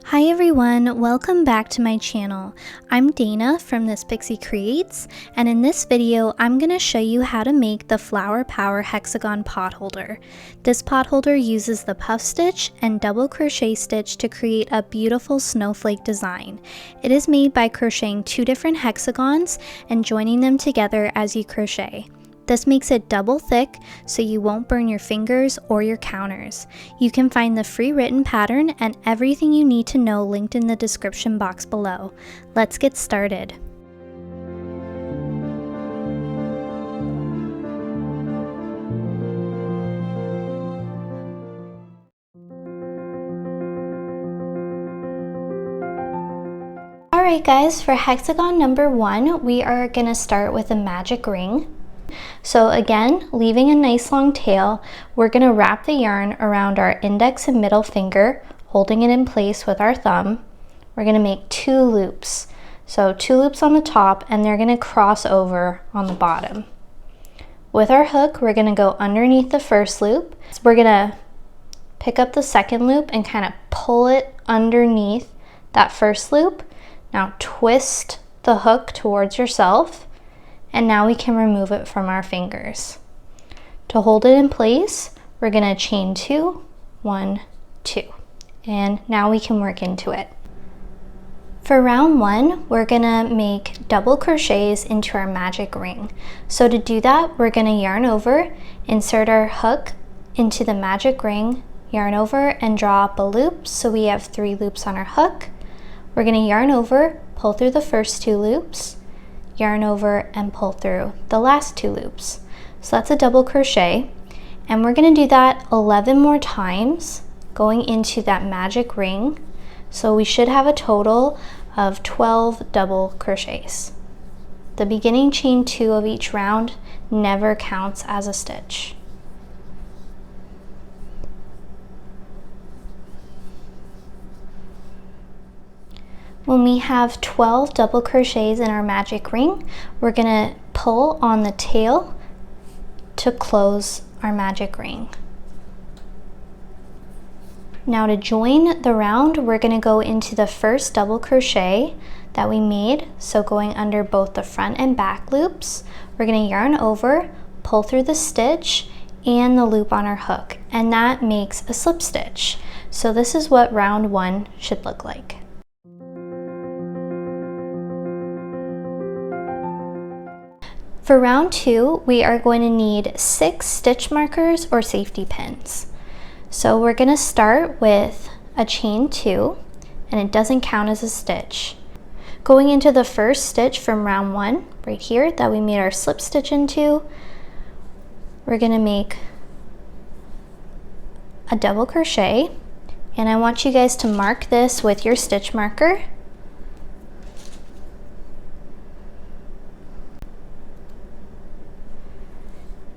Hi everyone, welcome back to my channel. I'm Dayna from This Pixie Creates, and in this video I'm going to show you how to make the Flower Power Hexagon Potholder. This potholder uses the puff stitch and double crochet stitch to create a beautiful snowflake design. It is made by crocheting 2 different hexagons and joining them together as you crochet. This makes it double thick so you won't burn your fingers or your counters. You can find the free written pattern and everything you need to know linked in the description box below. Let's get started. Alright guys, for hexagon number 1, we are going to start with a magic ring. So again, leaving a nice long tail, we're going to wrap the yarn around our index and middle finger, holding it in place with our thumb. We're going to make 2 loops. So 2 loops on the top, and they're going to cross over on the bottom. With our hook, we're going to go underneath the first loop. So we're going to pick up the second loop and kind of pull it underneath that first loop. Now twist the hook towards yourself. And now we can remove it from our fingers. To hold it in place, we're going to chain 2, 1, 2. And now we can work into it. For round 1, we're going to make double crochets into our magic ring. So to do that, we're going to yarn over, insert our hook into the magic ring, yarn over, and draw up a loop. So we have 3 loops on our hook. We're going to yarn over, pull through the first 2 loops, yarn over, and pull through the last 2 loops. So that's a double crochet, and we're going to do that 11 more times going into that magic ring. So we should have a total of 12 double crochets. The beginning chain 2 of each round never counts as a stitch. When we have 12 double crochets in our magic ring, we're going to pull on the tail to close our magic ring. Now to join the round, we're going to go into the first double crochet that we made. So going under both the front and back loops, we're going to yarn over, pull through the stitch and the loop on our hook, and that makes a slip stitch. So this is what round 1 should look like. For round 2, we are going to need 6 stitch markers or safety pins. So we're going to start with a chain 2, and it doesn't count as a stitch. Going into the first stitch from round 1, right here, that we made our slip stitch into, we're going to make a double crochet, and I want you guys to mark this with your stitch marker.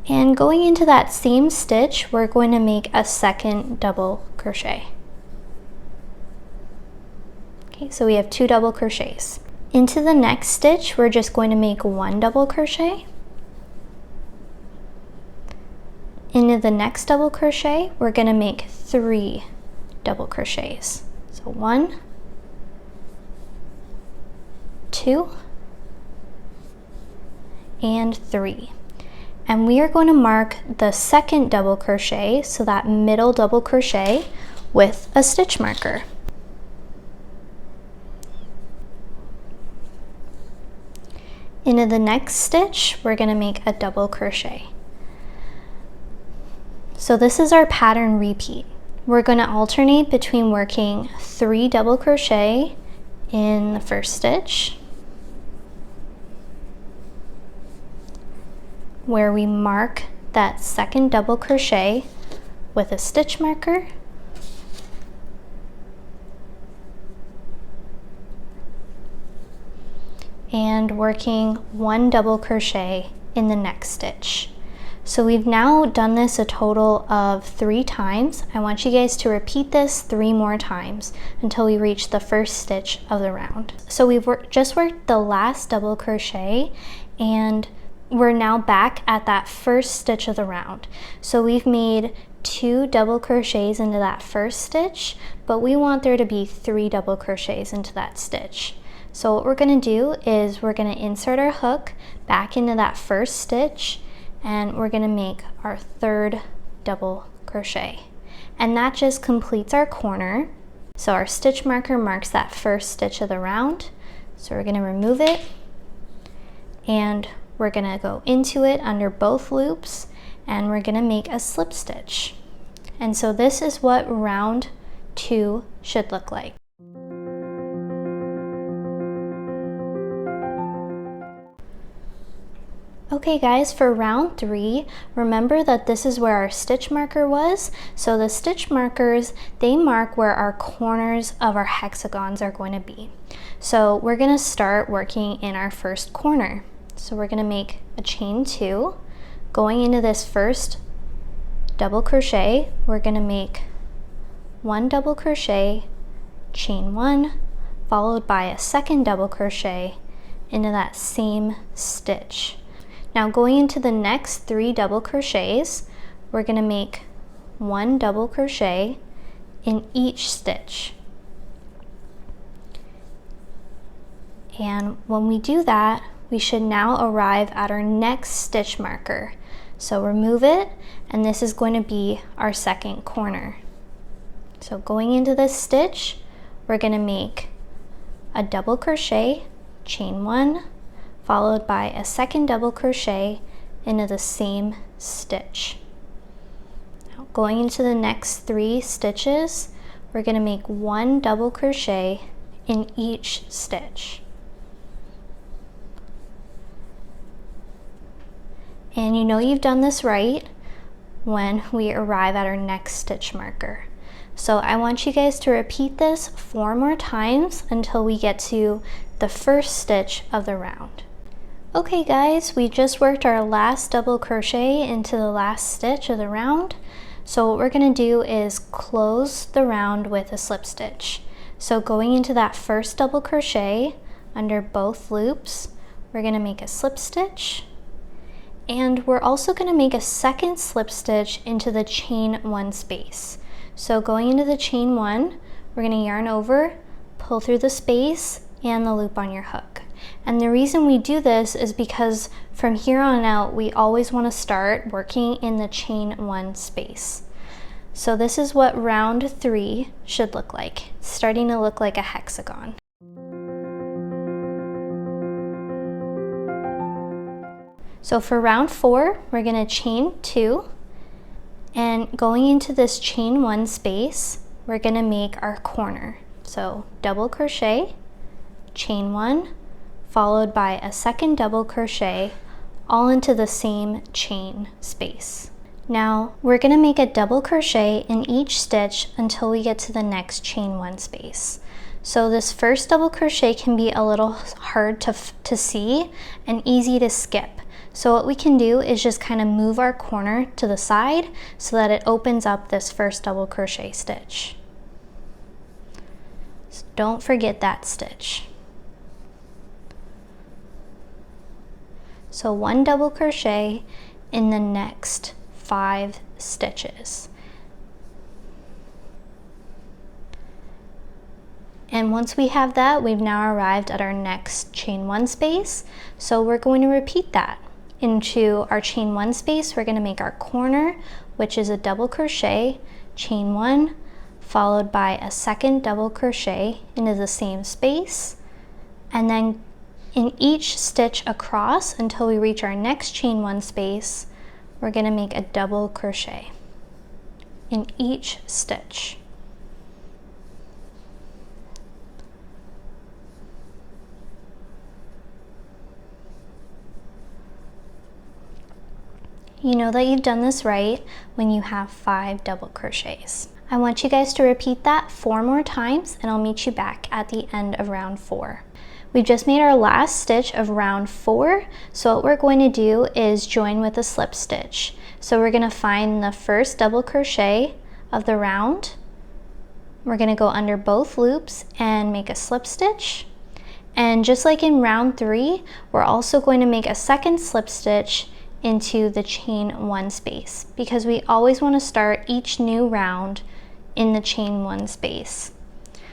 And going into that same stitch, we're going to make a second double crochet. Okay, so we have 2 double crochets. Into the next stitch, we're just going to make 1 double crochet. Into the next double crochet, we're going to make 3 double crochets. So 1, 2, and 3. And we are going to mark the second double crochet, so that middle double crochet, with a stitch marker. Into the next stitch, we're going to make a double crochet. So this is our pattern repeat. We're going to alternate between working 3 double crochet in the first stitch, where we mark that second double crochet with a stitch marker, and working 1 double crochet in the next stitch. So we've now done this a total of 3 times. I want you guys to repeat this 3 more times until we reach the first stitch of the round. So we've just worked the last double crochet, and we're now back at that first stitch of the round. So we've made 2 double crochets into that first stitch, but we want there to be 3 double crochets into that stitch. So what we're going to do is we're going to insert our hook back into that first stitch, and we're going to make our 3rd double crochet. And that just completes our corner. So our stitch marker marks that first stitch of the round. So we're going to remove it, and we're going to go into it under both loops, and we're going to make a slip stitch. And so this is what round 2 should look like. Okay guys, for round 3, remember that this is where our stitch marker was. So the stitch markers, they mark where our corners of our hexagons are going to be. So we're going to start working in our first corner. So we're going to make a chain 2. Going into this first double crochet, we're going to make 1 double crochet, chain 1, followed by a 2nd double crochet into that same stitch. Now going into the next 3 double crochets, we're going to make 1 double crochet in each stitch. And when we do that, we should now arrive at our next stitch marker. So remove it, and this is going to be our 2nd corner. So going into this stitch, we're going to make a double crochet, chain 1, followed by a 2nd double crochet into the same stitch. Now, going into the next 3 stitches, we're going to make 1 double crochet in each stitch. And you know you've done this right when we arrive at our next stitch marker. So I want you guys to repeat this 4 more times until we get to the first stitch of the round. Okay guys, we just worked our last double crochet into the last stitch of the round. So what we're going to do is close the round with a slip stitch. So going into that first double crochet under both loops, we're going to make a slip stitch, and we're also going to make a 2nd slip stitch into the chain 1 space. So going into the chain 1, we're going to yarn over, pull through the space and the loop on your hook. And the reason we do this is because from here on out, we always want to start working in the chain 1 space. So this is what round 3 should look like. It's starting to look like a hexagon. So for round 4, we're going to chain 2, and going into this chain 1 space, we're going to make our corner. So double crochet, chain 1, followed by a 2nd double crochet, all into the same chain space. Now we're going to make a double crochet in each stitch until we get to the next chain 1 space. So this first double crochet can be a little hard to see and easy to skip. So what we can do is just kind of move our corner to the side so that it opens up this first double crochet stitch. So don't forget that stitch. So 1 double crochet in the next 5 stitches. And once we have that, we've now arrived at our next chain 1 space. So we're going to repeat that. Into our chain 1 space, we're going to make our corner, which is a double crochet, chain 1, followed by a 2nd double crochet into the same space, and then in each stitch across until we reach our next chain 1 space, we're going to make a double crochet in each stitch. You know that you've done this right when you have 5 double crochets. I want you guys to repeat that 4 more times, and I'll meet you back at the end of round 4. We just made our last stitch of round 4, so what we're going to do is join with a slip stitch. So we're going to find the first double crochet of the round. We're going to go under both loops and make a slip stitch. And just like in round 3, we're also going to make a 2nd slip stitch into the chain 1 space, because we always want to start each new round in the chain 1 space.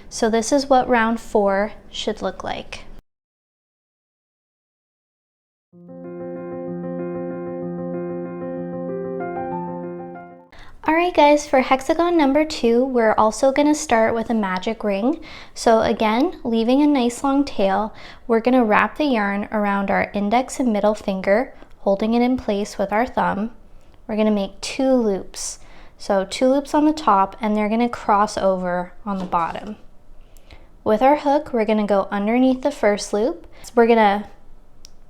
So this is what round 4 should look like. Alright guys, for hexagon number 2, we're also going to start with a magic ring. So again, leaving a nice long tail, we're going to wrap the yarn around our index and middle finger, holding it in place with our thumb. We're going to make 2 loops. So 2 loops on the top, and they're going to cross over on the bottom. With our hook, we're going to go underneath the first loop. We're going to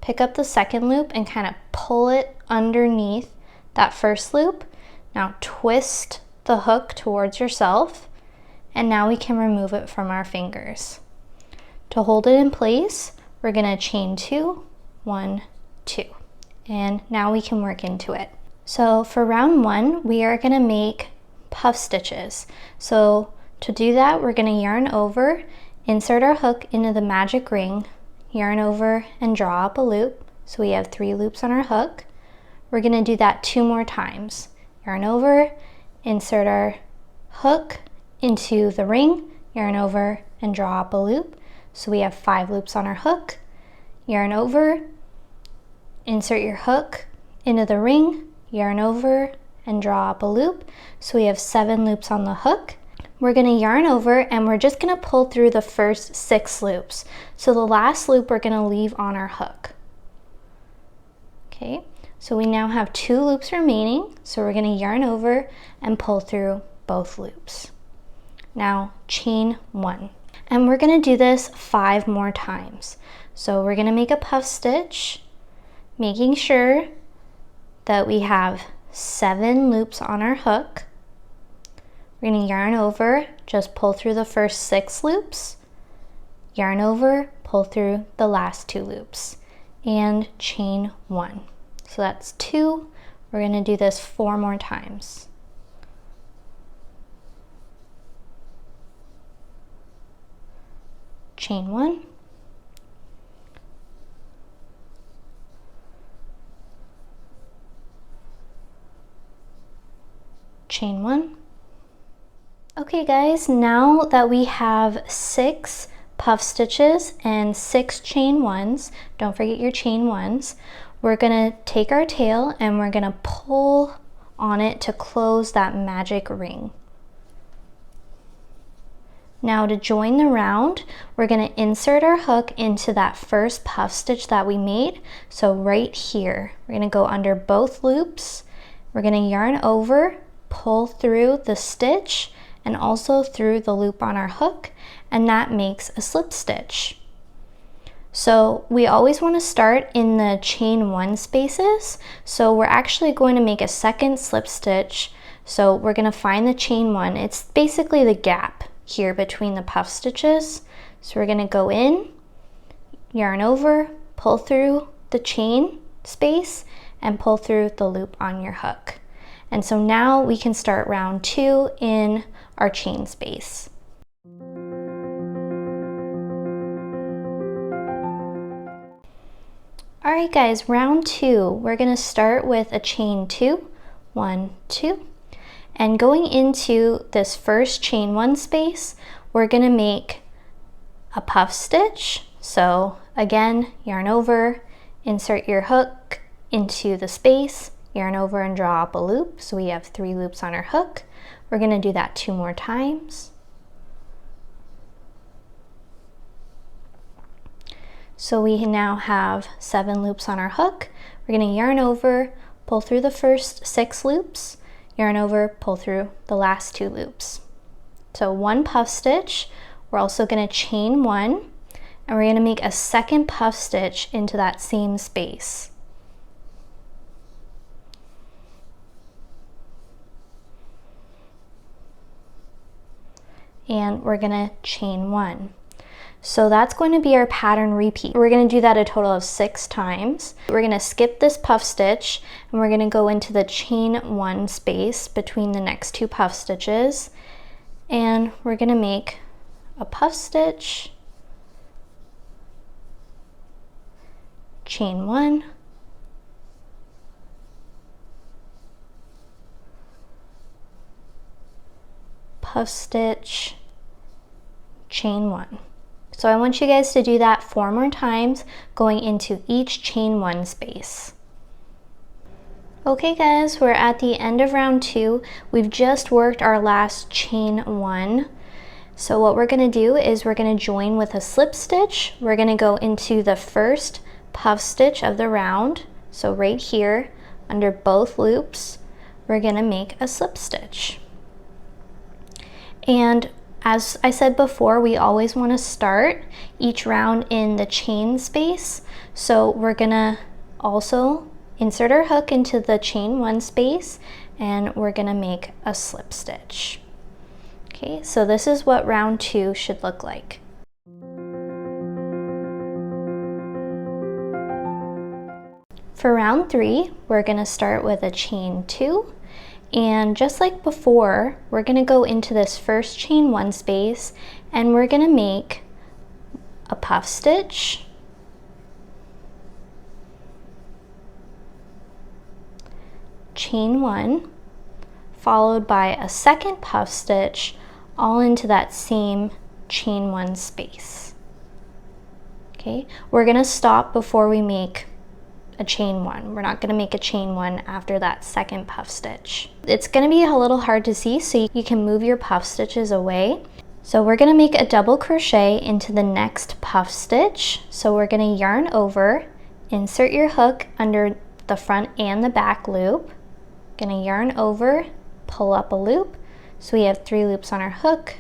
pick up the second loop and kind of pull it underneath that first loop. Now twist the hook towards yourself, and now we can remove it from our fingers. To hold it in place, we're going to chain 2, 1, 2, and now we can work into it. So for round 1, we are going to make puff stitches. So to do that, we're going to yarn over, insert our hook into the magic ring, yarn over and draw up a loop. So we have 3 loops on our hook. We're going to do that 2 more times. Yarn over, insert our hook into the ring, yarn over and draw up a loop. So we have 5 loops on our hook. Yarn over, insert your hook into the ring, yarn over and draw up a loop. So we have 7 loops on the hook. We're going to yarn over, and we're just going to pull through the first 6 loops. So the last loop we're going to leave on our hook. Okay. So we now have 2 loops remaining, so we're going to yarn over and pull through both loops. Now chain 1. And we're going to do this 5 more times. So we're going to make a puff stitch, making sure that we have 7 loops on our hook. We're going to yarn over, just pull through the first 6 loops, yarn over, pull through the last 2 loops, and chain 1. So that's 2. We're going to do this 4 more times. Chain 1. Chain 1. Okay guys, now that we have 6 puff stitches and 6 chain 1s, don't forget your chain 1s, we're going to take our tail and we're going to pull on it to close that magic ring. Now to join the round, we're going to insert our hook into that first puff stitch that we made. So right here, we're going to go under both loops. We're going to yarn over, pull through the stitch and also through the loop on our hook, and that makes a slip stitch. So we always want to start in the chain 1 spaces. So we're actually going to make a second slip stitch. So we're going to find the chain 1. It's basically the gap here between the puff stitches. So we're going to go in, yarn over, pull through the chain space, and pull through the loop on your hook. And so now we can start round 2 in our chain space. Alright guys, round 2, we're going to start with a chain 2, 1, 2, and going into this first chain 1 space, we're going to make a puff stitch. So again, yarn over, insert your hook into the space, yarn over and draw up a loop. So we have 3 loops on our hook. We're going to do that 2 more times. So we now have 7 loops on our hook. We're going to yarn over, pull through the first 6 loops, yarn over, pull through the last 2 loops. So 1 puff stitch. We're also going to chain 1, and we're going to make a second puff stitch into that same space. And we're going to chain 1. So that's going to be our pattern repeat. We're going to do that a total of 6 times. We're going to skip this puff stitch, and we're going to go into the chain 1 space between the next 2 puff stitches, and we're going to make a puff stitch, chain 1, puff stitch, chain 1. So I want you guys to do that 4 more times, going into each chain 1 space. Okay guys, we're at the end of round 2. We've just worked our last chain 1. So what we're going to do is we're going to join with a slip stitch. We're going to go into the first puff stitch of the round. So right here, under both loops, we're going to make a slip stitch. And as I said before, we always want to start each round in the chain space. So we're going to also insert our hook into the chain 1 space, and we're going to make a slip stitch. Okay, so this is what round 2 should look like. For round 3, we're going to start with a chain 2, and just like before, we're going to go into this first chain 1 space, and we're going to make a puff stitch, chain 1, followed by a second puff stitch, all into that same chain 1 space. Okay, we're going to stop before we make a chain 1. We're not going to make a chain 1 after that second puff stitch. It's going to be a little hard to see, so you can move your puff stitches away. So we're going to make a double crochet into the next puff stitch. So we're going to yarn over, insert your hook under the front and the back loop. Going to yarn over, pull up a loop. So we have 3 loops on our hook.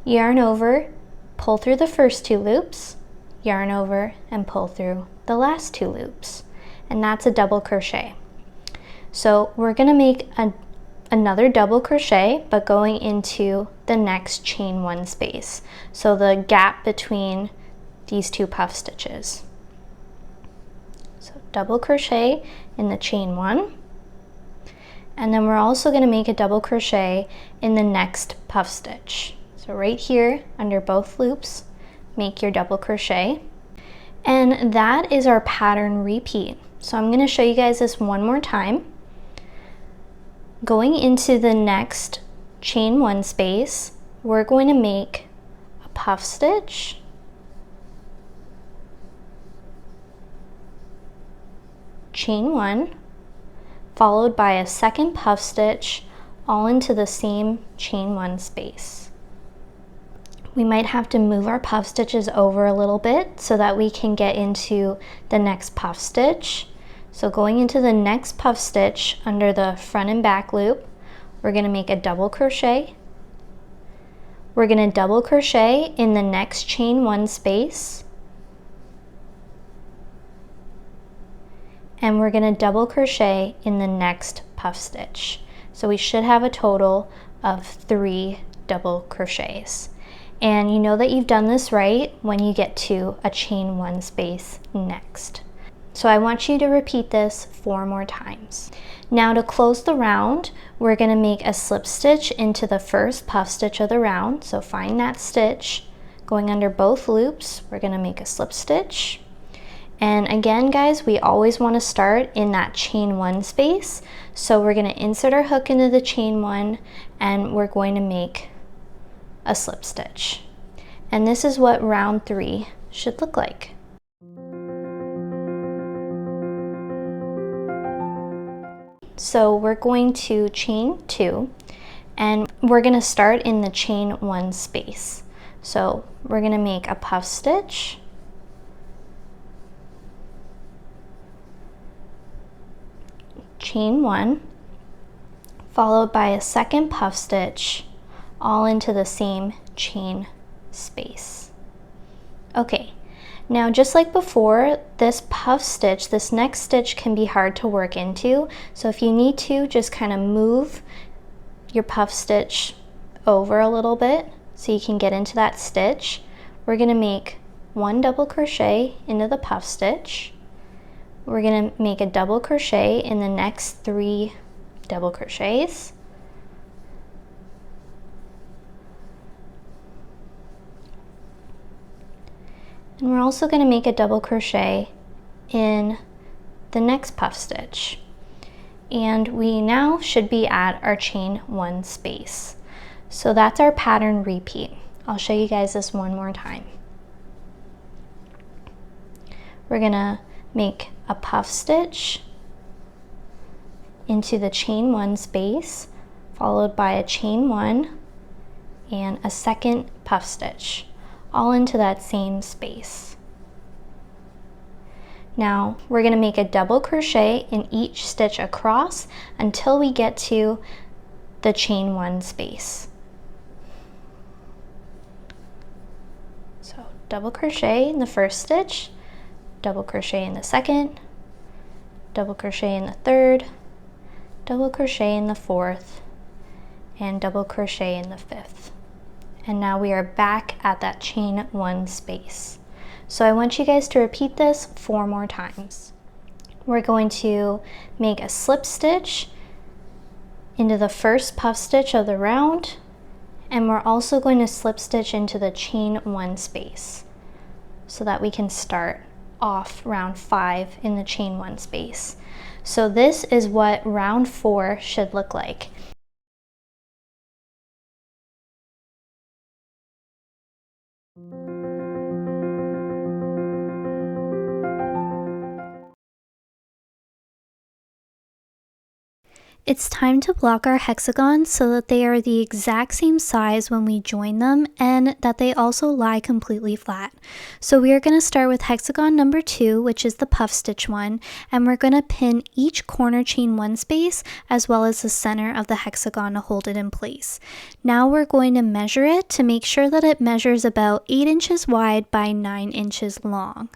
Yarn over, pull through the first 2 loops, yarn over and pull through the last 2 loops. And that's a double crochet. So we're going to make another double crochet, but going into the next chain 1 space. So the gap between these 2 puff stitches. So double crochet in the chain 1. And then we're also going to make a double crochet in the next puff stitch. So right here under both loops, make your double crochet. And that is our pattern repeat. So I'm going to show you guys this one more time. Going into the next chain 1 space, we're going to make a puff stitch, chain 1, followed by a second puff stitch, all into the same chain 1 space. We might have to move our puff stitches over a little bit so that we can get into the next puff stitch. So going into the next puff stitch under the front and back loop, we're going to make a double crochet. We're going to double crochet in the next chain 1 space. And we're going to double crochet in the next puff stitch. So we should have a total of 3 double crochets. And you know that you've done this right when you get to a chain 1 space next. So I want you to repeat this 4 more times. Now to close the round, we're going to make a slip stitch into the first puff stitch of the round. So find that stitch, going under both loops, we're going to make a slip stitch. And again guys, we always want to start in that chain 1 space. So we're going to insert our hook into the chain 1 and we're going to make a slip stitch. And this is what round 3 should look like. So we're going to chain 2 and we're going to start in the chain 1 space. So we're going to make a puff stitch, chain 1, followed by a second puff stitch, all into the same chain space. Okay, now just like before, this puff stitch, this next stitch can be hard to work into. So if you need to, just kind of move your puff stitch over a little bit so you can get into that stitch. We're going to make 1 double crochet into the puff stitch. We're going to make a double crochet in the next 3 double crochets. And we're also going to make a double crochet in the next puff stitch. And we now should be at our chain 1 space. So that's our pattern repeat. I'll show you guys this one more time. We're gonna make a puff stitch into the chain 1 space, followed by a chain 1 and a second puff stitch, all into that same space. Now we're going to make a double crochet in each stitch across until we get to the chain 1 space. So double crochet in the first stitch, double crochet in the second, double crochet in the third, double crochet in the fourth, and double crochet in the fifth. And now we are back at that chain 1 space. So I want you guys to repeat this 4 more times. We're going to make a slip stitch into the first puff stitch of the round, and we're also going to slip stitch into the chain 1 space so that we can start off round 5 in the chain 1 space. So this is what round 4 should look like. It's time to block our hexagons so that they are the exact same size when we join them and that they also lie completely flat. So we are going to start with hexagon number 2, which is the puff stitch one, and we're going to pin each corner chain 1 space as well as the center of the hexagon to hold it in place. Now we're going to measure it to make sure that it measures about 8 inches wide by 9 inches long.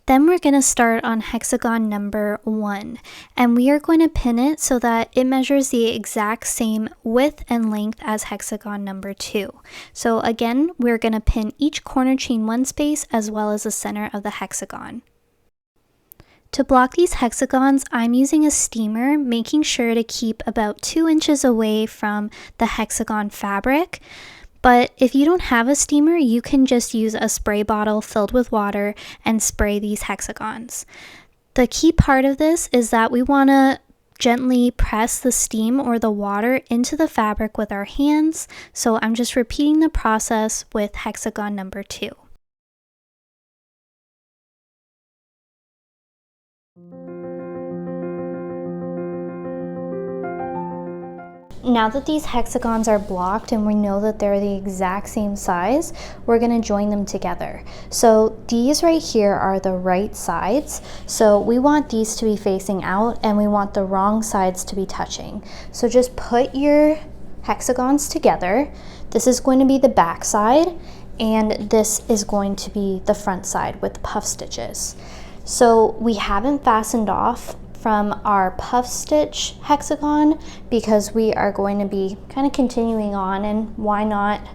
Then we're going to start on hexagon number 1, and we are going to pin it so that it measures the exact same width and length as hexagon number 2. So again, we're going to pin each corner chain 1 space as well as the center of the hexagon. To block these hexagons, I'm using a steamer, making sure to keep about 2 inches away from the hexagon fabric. But if you don't have a steamer, you can just use a spray bottle filled with water and spray these hexagons. The key part of this is that we want to gently press the steam or the water into the fabric with our hands. So I'm just repeating the process with hexagon number 2. Now that these hexagons are blocked and we know that they're the exact same size, we're going to join them together. So these right here are the right sides. So we want these to be facing out and we want the wrong sides to be touching. So just put your hexagons together. This is going to be the back side and this is going to be the front side with puff stitches. So we haven't fastened off from our puff stitch hexagon because we are going to be kind of continuing on, and why not,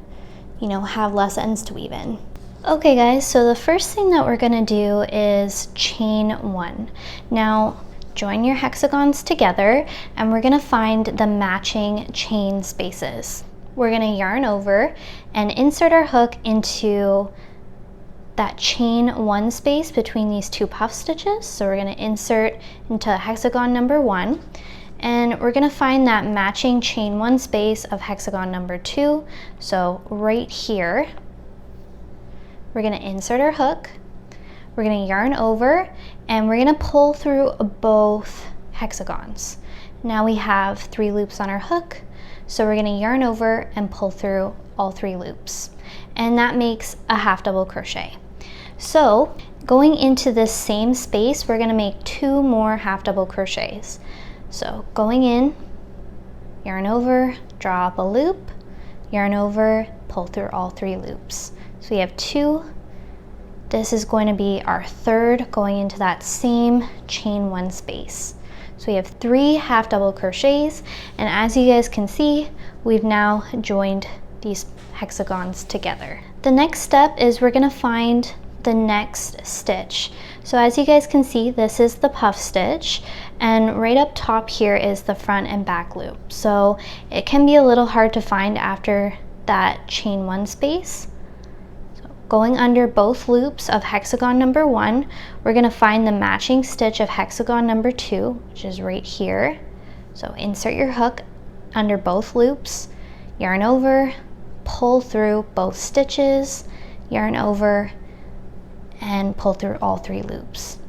you know, have less ends to weave in. Okay guys, so the first thing that we're going to do is chain 1. Now join your hexagons together and we're going to find the matching chain spaces. We're going to yarn over and insert our hook into that chain 1 space between these 2 puff stitches. So we're going to insert into hexagon number 1 and we're going to find that matching chain 1 space of hexagon number 2. So right here, we're going to insert our hook, we're going to yarn over and we're going to pull through both hexagons. Now we have 3 loops on our hook, so we're going to yarn over and pull through all 3 loops, and that makes a half double crochet. So going into this same space, we're going to make 2 more half double crochets. So going in, yarn over, draw up a loop, yarn over, pull through all 3 loops. So we have 2. This is going to be our 3rd going into that same chain 1 space. So we have 3 half double crochets, and as you guys can see, we've now joined these hexagons together. The next step is we're going to find the next stitch. So as you guys can see, this is the puff stitch, and right up top here is the front and back loop. So it can be a little hard to find after that chain 1 space. So going under both loops of hexagon number 1, we're going to find the matching stitch of hexagon number 2, which is right here. So insert your hook under both loops, yarn over, pull through both stitches, yarn over, and pull through all 3 loops.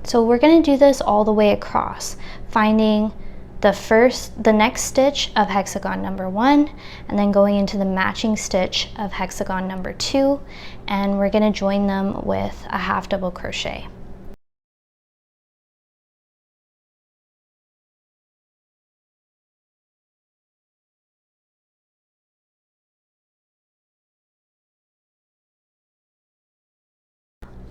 So we're going to do this all the way across, finding the next stitch of hexagon number 1, and then going into the matching stitch of hexagon number 2, and we're going to join them with a half double crochet.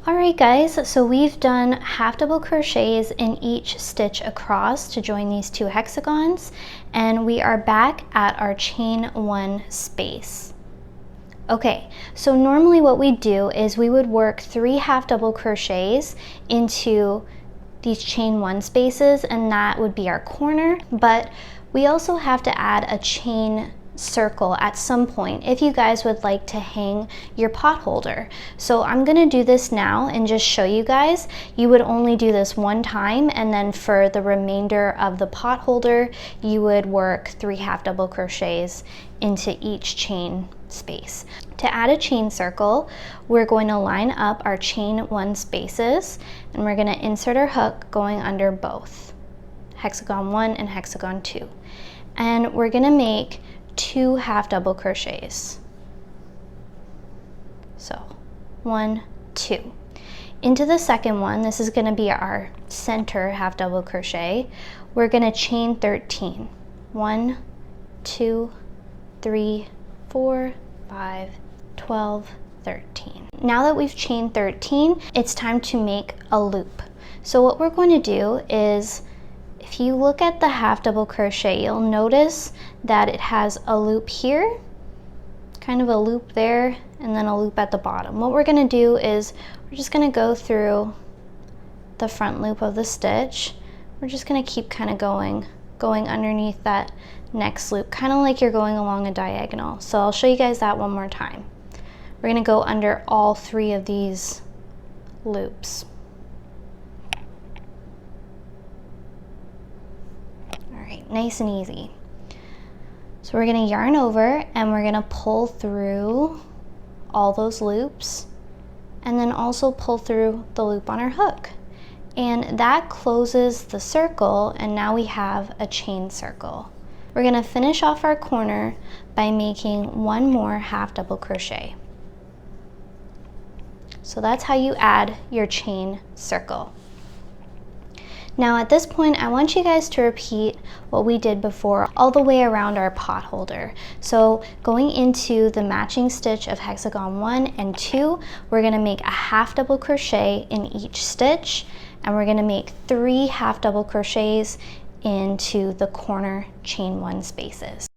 Alright guys, so we've done half double crochets in each stitch across to join these 2 hexagons, and we are back at our chain 1 space. Okay, so normally what we do is we would work 3 half double crochets into these chain 1 spaces, and that would be our corner, but we also have to add a chain circle at some point if you guys would like to hang your pot holder. So I'm gonna do this now and just show you guys. You would only do this 1 time, and then for the remainder of the pot holder you would work 3 half double crochets into each chain space. To add a chain circle, we're going to line up our chain 1 spaces, and we're going to insert our hook going under both hexagon 1 and hexagon 2, and we're going to make 2 half double crochets. So 1, 2. Into the second one, this is going to be our center half double crochet, we're going to chain 13. 1, 2, 3, 4, 5, 12, 13. Now that we've chained 13, it's time to make a loop. So what we're going to do is, if you look at the half double crochet, you'll notice that it has a loop here, kind of a loop there, and then a loop at the bottom. What we're going to do is we're just going to go through the front loop of the stitch. We're just going to keep kind of going underneath that next loop, kind of like you're going along a diagonal. So I'll show you guys that one more time. We're going to go under all 3 of these loops. Nice and easy. So we're going to yarn over and we're going to pull through all those loops, and then also pull through the loop on our hook, and that closes the circle, and now we have a chain circle. We're going to finish off our corner by making 1 more half double crochet. So that's how you add your chain circle. Now at this point, I want you guys to repeat what we did before all the way around our pot holder. So going into the matching stitch of hexagon 1 and 2, we're going to make a half double crochet in each stitch, and we're going to make 3 half double crochets into the corner chain 1 spaces.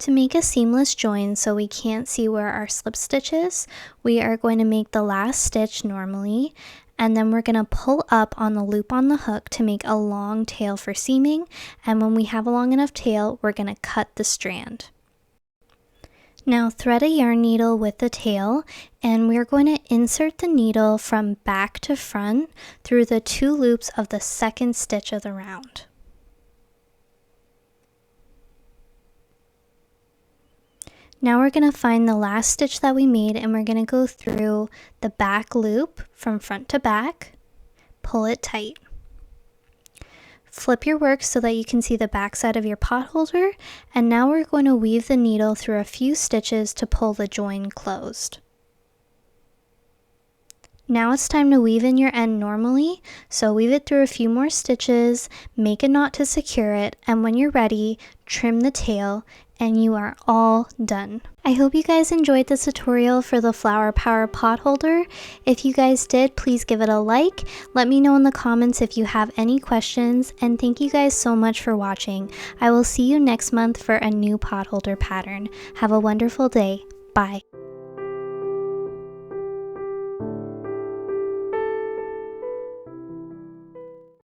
To make a seamless join so we can't see where our slip stitch is, we are going to make the last stitch normally, and then we're going to pull up on the loop on the hook to make a long tail for seaming, and when we have a long enough tail, we're going to cut the strand. Now thread a yarn needle with the tail, and we're going to insert the needle from back to front through the 2 loops of the second stitch of the round. Now we're going to find the last stitch that we made, and we're going to go through the back loop from front to back, pull it tight. Flip your work so that you can see the back side of your pot holder, and now we're going to weave the needle through a few stitches to pull the join closed. Now it's time to weave in your end normally, so weave it through a few more stitches, make a knot to secure it, and when you're ready, trim the tail, and you are all done. I hope you guys enjoyed this tutorial for the Flower Power Potholder. If you guys did, please give it a like. Let me know in the comments if you have any questions, and thank you guys so much for watching. I will see you next month for a new potholder pattern. Have a wonderful day. Bye.